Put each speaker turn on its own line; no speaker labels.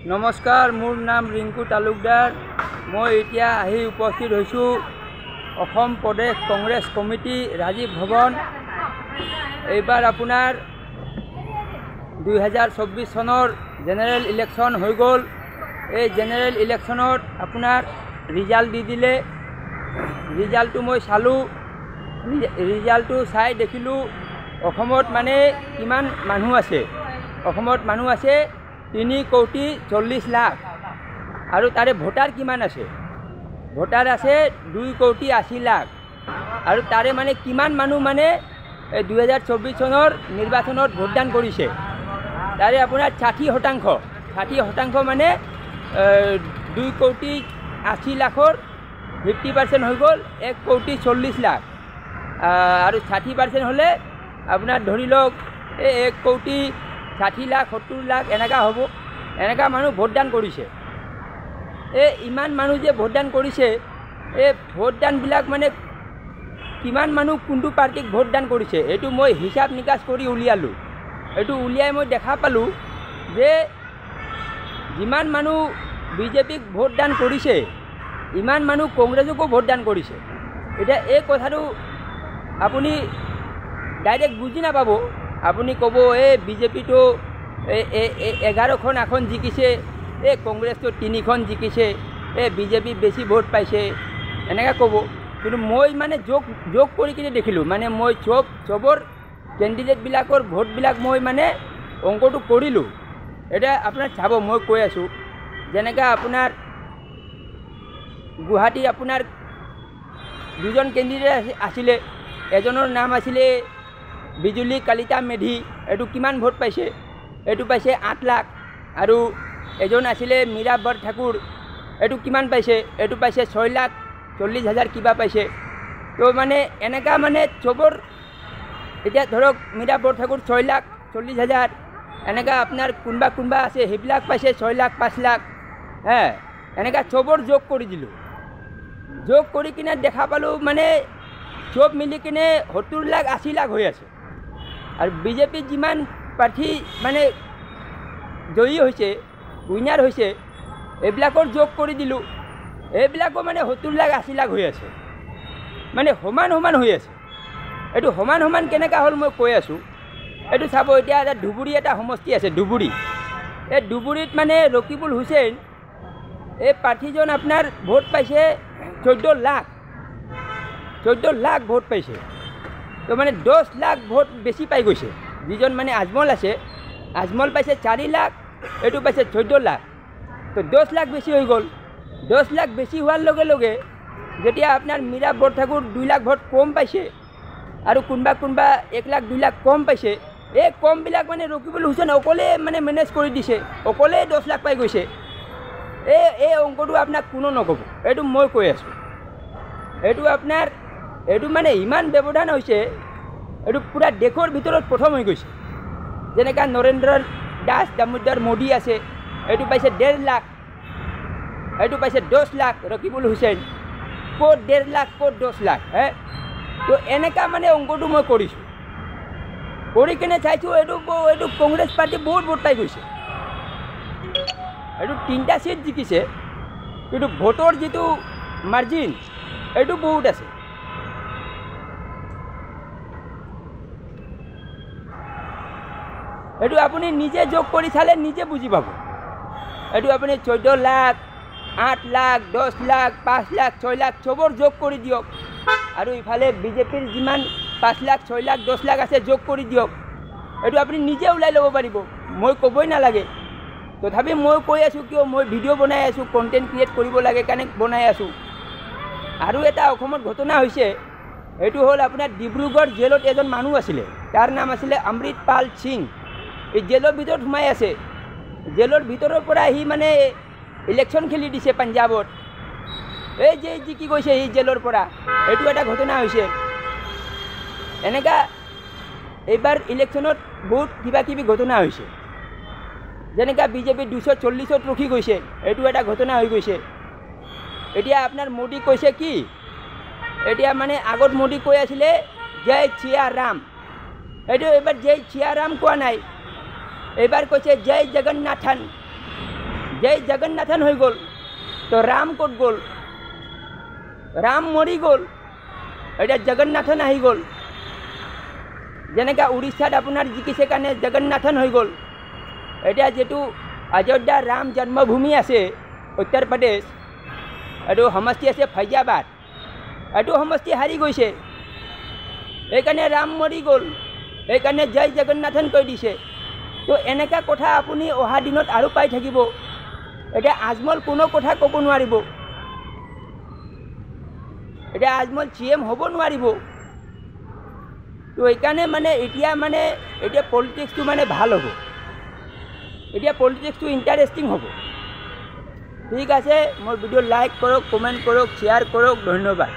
নমস্কাৰ, মোৰ নাম ৰিংকু তালুকদাৰ। মই এতিয়া আহি উপস্থিত হৈছোঁ অসম প্ৰদেশ কংগ্ৰেছ কমিটি ৰাজীৱ ভৱন। এইবাৰ আপোনাৰ 2024 চনৰ জেনেৰেল ইলেকশ্যন হৈ গ'ল। এই জেনেৰেল ইলেকশ্যনত আপোনাৰ ৰিজাল্ট দি দিলে। ৰিজাল্টটো মই চালোঁ। ৰিজাল্টটো চাই দেখিলোঁ অসমত মানে কিমান মানুহ আছে। অসমত মানুহ আছে 3,40,00,000 আৰু তাৰে ভোটাৰ কিমান আছে? ভোটাৰ আছে 2,80,00,000 আৰু তাৰে মানে কিমান মানুহ মানে 2024 চনৰ নিৰ্বাচনত ভোটদান কৰিছে? তাৰে আপোনাৰ 60% মানে 2,80,00,000 50% হৈ গ'ল 1,40,00,000 আৰু 60% হ'লে আপোনাৰ ধৰি লওক 1,60,00,000 70,00,000 এনেকা হ'ব। এনেকা মানুহ ভোটদান কৰিছে। ইমান মানুহ যে ভোটদান কৰিছে, এই ভোটদানবিলাক মানে কিমান মানুহ কোনটো পাৰ্টিক ভোটদান কৰিছে এইটো মই হিচাপ নিকাচ কৰি উলিয়ালোঁ। এইটো উলিয়াই মই দেখা পালোঁ যে যিমান মানুহ বিজেপিক ভোটদান কৰিছে ইমান মানুহ কংগ্ৰেছকো ভোটদান কৰিছে। এতিয়া এই কথাটো আপুনি ডাইৰেক্ট বুজি নাপাব। আপুনি ক'ব এই বিজেপিটো 11খন আসন জিকিছে, এই কংগ্ৰেছটো 3খন জিকিছে, এই বিজেপি বেছি ভোট পাইছে এনেকৈ ক'ব। কিন্তু মই মানে যোগ কৰি কিনে দেখিলোঁ, মানে মই চবৰ কেণ্ডিডেটবিলাকৰ ভোটবিলাক মই মানে অংকটো কৰিলোঁ। এতিয়া আপোনাৰ চাব, মই কৈ আছোঁ যেনেকৈ আপোনাৰ গুৱাহাটীত আপোনাৰ দুজন কেণ্ডিডেট আছিলে। এজনৰ নাম আছিলে বিজুলী কলিতা মেধি। এইটো কিমান ভোট পাইছে? এইটো পাইছে 8 লাখ। আৰু এজন আছিলে মীৰা বৰঠাকুৰ। এইটো কিমান পাইছে? এইটো পাইছে 6,40,000 কিবা পাইছে। তো মানে এনেকা মানে চবৰ এতিয়া ধৰক মীৰা বৰঠাকুৰ 6,40,000 এনেকা আপোনাৰ কোনোবা আছে সেইবিলাক পাইছে 6 লাখ 5 লাখ। এনেকা চবৰ যোগ কৰি দিলোঁ। যোগ কৰি কিনে দেখা পালোঁ মানে চব মিলি কিনে 70 লাখ 80 লাখ হৈ আছে। আৰু বিজেপি যিমান প্ৰাৰ্থী মানে জয়ী হৈছে, উইনাৰ হৈছে, এইবিলাকৰ যোগ কৰি দিলোঁ। এইবিলাকো মানে 70 লাখ 80 লাখ হৈ আছে, মানে সমান হৈ আছে। এইটো সমান কেনেকুৱা হ'ল মই কৈ আছোঁ। এইটো চাব, এতিয়া এটা ধুবুৰী এটা সমষ্টি আছে, ধুবুৰী। এই ধুবুৰীত মানে ৰকিবুল হুছেইন এই প্ৰাৰ্থীজন আপোনাৰ ভোট পাইছে 14 লাখ ভোট পাইছে। তো মানে 10 লাখ ভোট বেছি পাই গৈছে। যিজন মানে আজমল আছে, আজমল পাইছে 4 লাখ, এইটো পাইছে 14 লাখ। তো 10 লাখ বেছি হৈ গ'ল। 10 লাখ বেছি হোৱাৰ লগে লগে যেতিয়া আপোনাৰ মীৰা বৰঠাকুৰ 2 লাখ ভোট কম পাইছে আৰু কোনোবা 1 লাখ 2 লাখ কম পাইছে, এই কমবিলাক মানে ৰকিবুল হুছেইন অকলে মানে মেনেজ কৰি দিছে, অকলেই 10 লাখ পাই গৈছে। এই অংকটো আপোনাক কোনো নক'ব, এইটো মই কৈ আছোঁ। এইটো মানে ইমান ব্যৱধান হৈছে, এইটো পূৰা দেশৰ ভিতৰত প্ৰথম হৈ গৈছে। যেনেকৈ নৰেন্দ্ৰ দামোদৰ মোদী আছে, এইটো পাইছে 1.5 লাখ, এইটো পাইছে 10 লাখ ৰকিবুল হুছেইন। ক'ত 1.5 লাখ, ক'ত 10 লাখ? তো এনেকুৱা মানে অংকটো মই কৰিছোঁ। কৰি কিনে চাইছোঁ এইটো কংগ্ৰেছ পাৰ্টি বহুত ভোট পাই গৈছে। এইটো 3টা ছিট জিকিছে, কিন্তু ভোটৰ যিটো মাৰ্জিন এইটো বহুত আছে। এইটো আপুনি নিজে যোগ কৰি চালে নিজে বুজি পাব। এইটো আপুনি 14 লাখ 8 লাখ 10 লাখ 5 লাখ 6 লাখ চবৰ যোগ কৰি দিয়ক। আৰু ইফালে বিজেপিৰ যিমান 5 লাখ 6 লাখ 10 লাখ আছে যোগ কৰি দিয়ক। এইটো আপুনি নিজে ওলাই ল'ব পাৰিব, মই ক'বই নালাগে। তথাপি মই কৈ আছোঁ কিয়, মই ভিডিঅ' বনাই আছোঁ, কণ্টেণ্ট ক্ৰিয়েট কৰিব লাগে কাৰণে বনাই আছোঁ। আৰু এটা অসমত ঘটনা হৈছে, এইটো হ'ল আপোনাৰ ডিব্ৰুগড় জেলত এজন মানুহ আছিলে, তাৰ নাম আছিলে অমৃতপাল সিং। এই জেলৰ ভিতৰত সোমাই আছে। জেলৰ ভিতৰৰ পৰা আহি মানে ইলেকশ্যন খেলি দিছে পাঞ্জাৱত। এই যে জিকি গৈছে এই জেলৰ পৰা, এইটো এটা ঘটনা হৈছে। এনেকা এইবাৰ ইলেকশ্যনত বহুত কিবা ঘটনা হৈছে। যেনেকৈ বিজেপি 240ত ৰখি গৈছে, এইটো এটা ঘটনা হৈ গৈছে। এতিয়া আপোনাৰ মোদী কৈছে কি, এতিয়া মানে আগত মোদী কৈ আছিলে জয় শ্ৰী ৰাম, এইটো এইবাৰ জয় শ্ৰী ৰাম কোৱা নাই, এইবাৰ কৈছে জয় জগন্নাথন। जय जगन्नाथन हो गल तो राम कत गल राम मरि गल एटा जगन्नाथन आहि गल जेनेका उड़ीसात आपनार जिकिसे कारण जगन्नाथन हो गल एटा जेतु अयोध्या राम जन्मभूमि आछे उत्तर प्रदेश एटु समष्टि आछे फैजाबाद एटु समष्टि हारि गइसे एकाने राम मरि गल एकाने जय जगन्नाथन কৈ दिছে तो एनेका कथा आपुनि अहा दिनत आरु पाइ থাকিব एटा आजमल कोनो कथा कब নোৱাৰিব एटा आजमल सीएम হ'ব নোৱাৰিব तो এইকাৰণে মানে এতিয়া মানে এটা পলিটিক্সটো মানে ভাল হ'ব এতিয়া পলিটিক্সটো ইন্টারেস্টিং হ'ব ঠিক আছে मोर भिडिओ लाइक करक कमेंट करक शेयर करक धन्यवाद।